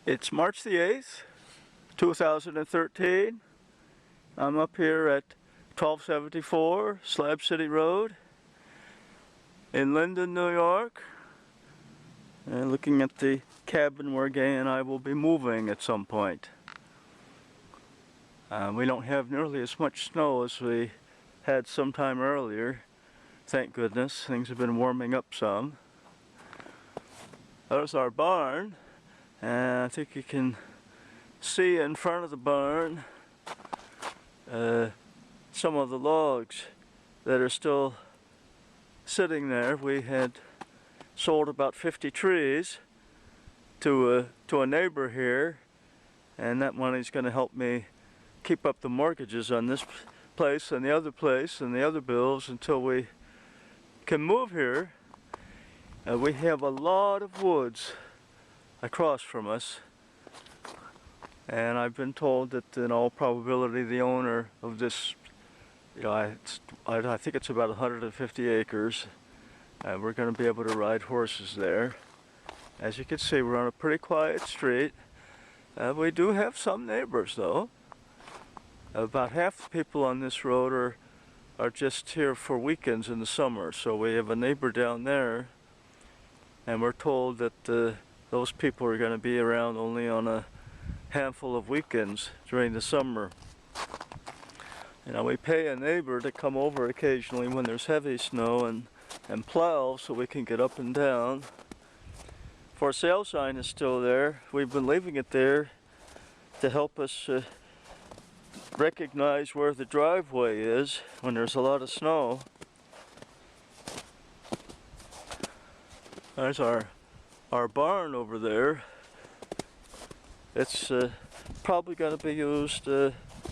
It's March the 8th, 2013. I'm up here at 1274 Slab City Road in Lyndon, New York, and looking at the cabin where Gay and I will be moving at some point. We don't have nearly as much snow as we had sometime earlier. Thank goodness, things have been warming up some. There's our barn, and I think you can see in front of the barn some of the logs that are still sitting there. We had sold about 50 trees to a neighbor here, and that money's going to help me keep up the mortgages on this place and the other place and the other bills until we can move here. We have a lot of woods across from us, and I've been told that in all probability the owner of this, I think it's about 150 acres, and we're going to be able to ride horses there. As you can see, we're on a pretty quiet street. We do have some neighbors though. About half the people on this road are just here for weekends in the summer, so we have a neighbor down there, and we're told that those people are going to be around only on a handful of weekends during the summer. You know, we pay a neighbor to come over occasionally when there's heavy snow and plow so we can get up and down. For sale sign is still there. We've been leaving it there to help us recognize where the driveway is when there's a lot of snow. There's our barn over there. It's probably going to be used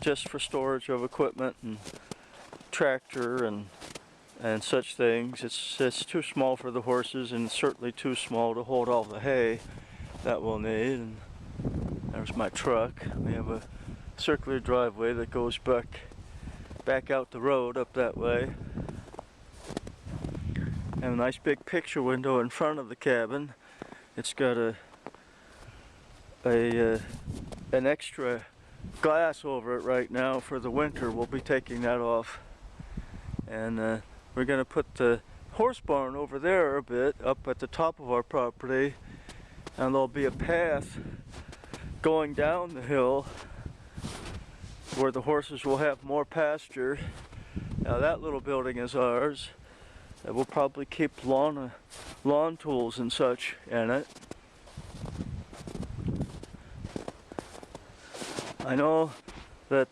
just for storage of equipment and tractor and such things. It's too small for the horses, and certainly too small to hold all the hay that we'll need. And there's my truck. We have a circular driveway that goes back out the road up that way. And a nice big picture window in front of the cabin. It's got an extra glass over it right now for the winter. We'll be taking that off, and we're going to put the horse barn over there a bit up at the top of our property, and there'll be a path going down the hill where the horses will have more pasture. Now that little building is ours. We'll probably keep lawn tools and such in it. I know that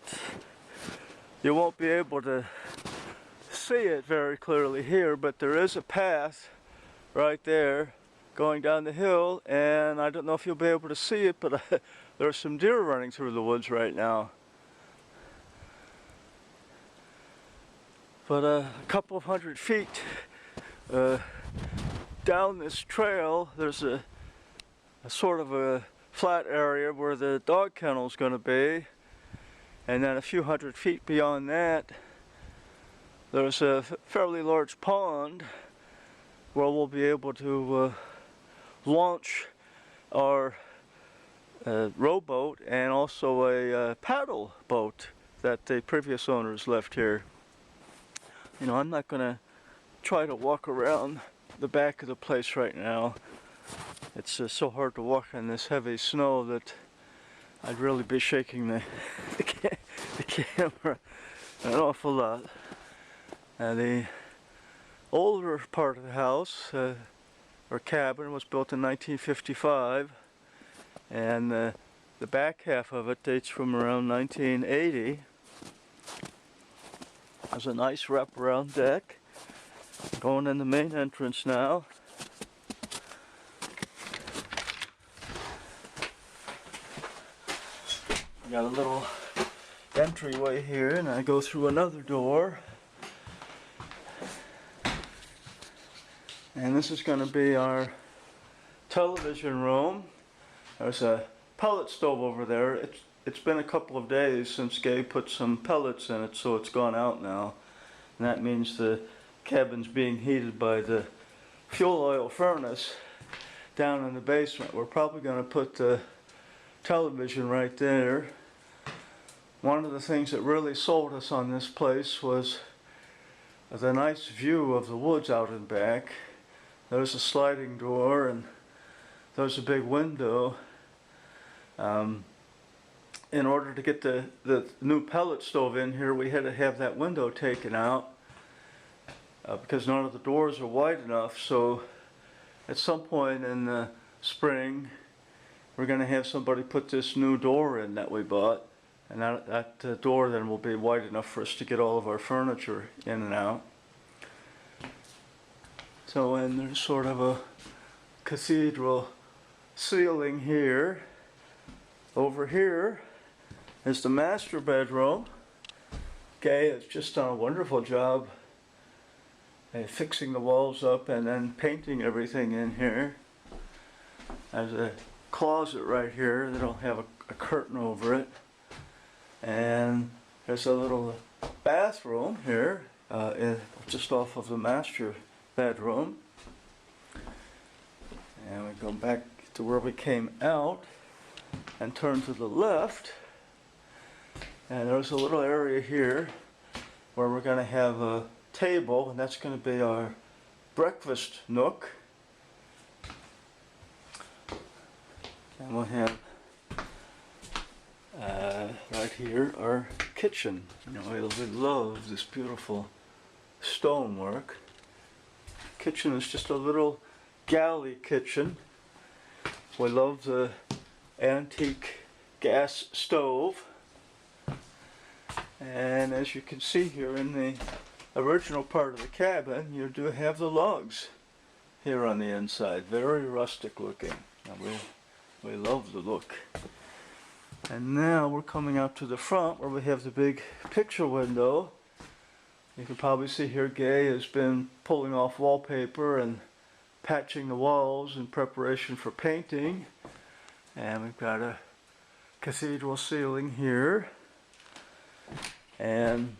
you won't be able to see it very clearly here, but there is a path right there going down the hill, and I don't know if you'll be able to see it, but there are some deer running through the woods right now. But a couple of 100 feet down this trail, there's a sort of a flat area where the dog kennel is going to be, and then a few 100 feet beyond that there's a fairly large pond where we'll be able to launch our rowboat and also a paddle boat that the previous owners left here. You know, I'm not going to try to walk around the back of the place right now. It's so hard to walk in this heavy snow that I'd really be shaking the camera an awful lot. The older part of the house, or cabin, was built in 1955, and the back half of it dates from around 1980. There's a nice wraparound deck going in the main entrance now. We got a little entryway here, and I go through another door. And this is going to be our television room. There's a pellet stove over there. It's been a couple of days since Gay put some pellets in it, so it's gone out now. And that means the cabin's being heated by the fuel oil furnace down in the basement. We're probably going to put the television right there. One of the things that really sold us on this place was the nice view of the woods out and back. There's a sliding door and there's a big window. In order to get the new pellet stove in here, we had to have that window taken out because none of the doors are wide enough. So at some point in the spring, we're going to have somebody put this new door in that we bought, and that door then will be wide enough for us to get all of our furniture in and out. So, and there's sort of a cathedral ceiling here. Over here is the master bedroom. Gay has just done a wonderful job fixing the walls up and then painting everything in here. There's a closet right here that'll have a curtain over it. And there's a little bathroom here just off of the master bedroom. And we go back to where we came out and turn to the left, and there's a little area here where we're going to have a table, and that's going to be our breakfast nook. And we'll have right here our kitchen. You know, we love this beautiful stonework. Kitchen is just a little galley kitchen. We love the antique gas stove, and as you can see here in the original part of the cabin, you do have the logs here on the inside, very rustic looking. And we love the look. And now we're coming out to the front where we have the big picture window. You can probably see here Gay has been pulling off wallpaper and patching the walls in preparation for painting. And we've got a cathedral ceiling here and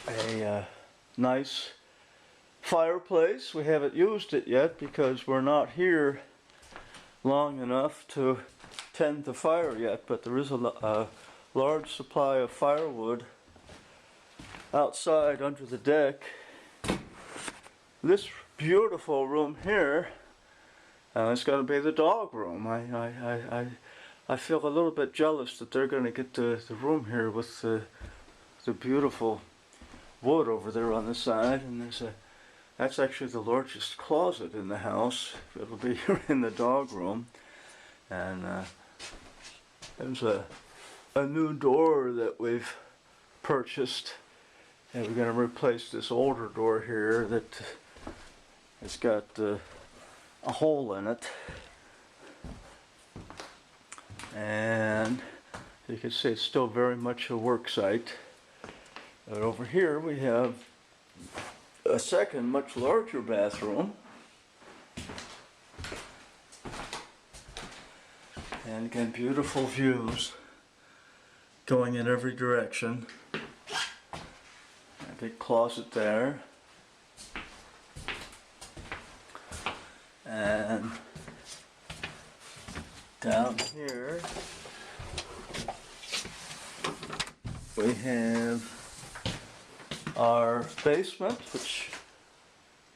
a nice fireplace. We haven't used it yet because we're not here long enough to tend the fire yet, but there is a large supply of firewood outside under the deck. This beautiful room here is going to be the dog room. I feel a little bit jealous that they're going to get the room here with the beautiful wood over there on the side, and that's actually the largest closet in the house. It'll be here in the dog room. And there's a new door that we've purchased, and we're going to replace this older door here that has got a hole in it. And you can see it's still very much a work site. But over here we have a second, much larger bathroom. And again, beautiful views going in every direction. A big closet there. And down here we have our basement, which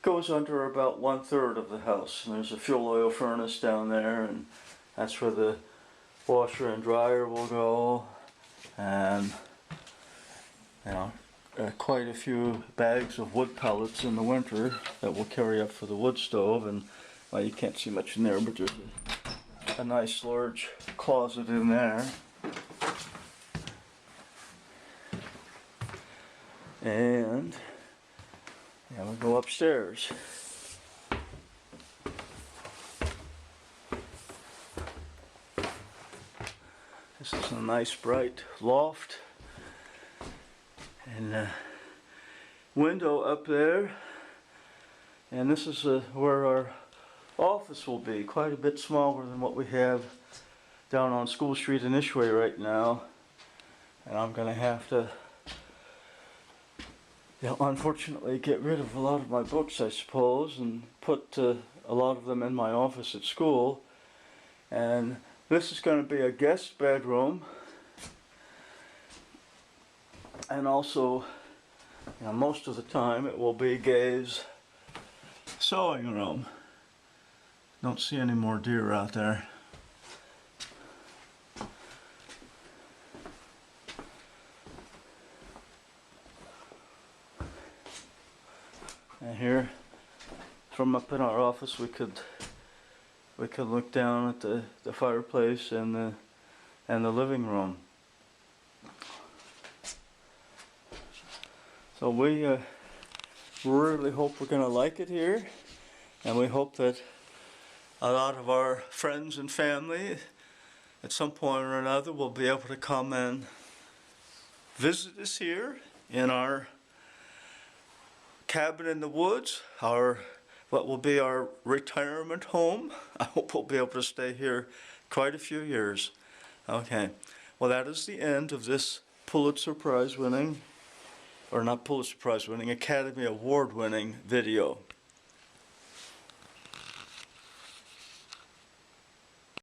goes under about 1/3 of the house. And there's a fuel oil furnace down there, and that's where the washer and dryer will go. And you know, quite a few bags of wood pellets in the winter that we'll carry up for the wood stove. And well, you can't see much in there, but there's a nice large closet in there. And yeah, we'll go upstairs. This is a nice bright loft, and a window up there, and this is where our office will be, quite a bit smaller than what we have down on School Street in Ishway right now. And I'm going to have to, unfortunately, get rid of a lot of my books, I suppose, and put a lot of them in my office at school. And This is going to be a guest bedroom, and also, you know, most of the time it will be Gay's sewing room. Don't see any more deer out there. And here, from up in our office, we could look down at the fireplace and the living room. So we really hope we're going to like it here, and we hope that a lot of our friends and family at some point or another will be able to come and visit us here in our cabin in the woods, what will be our retirement home. I hope we'll be able to stay here quite a few years. Okay, well, that is the end of this Pulitzer Prize winning, or not Pulitzer Prize winning, Academy Award winning video.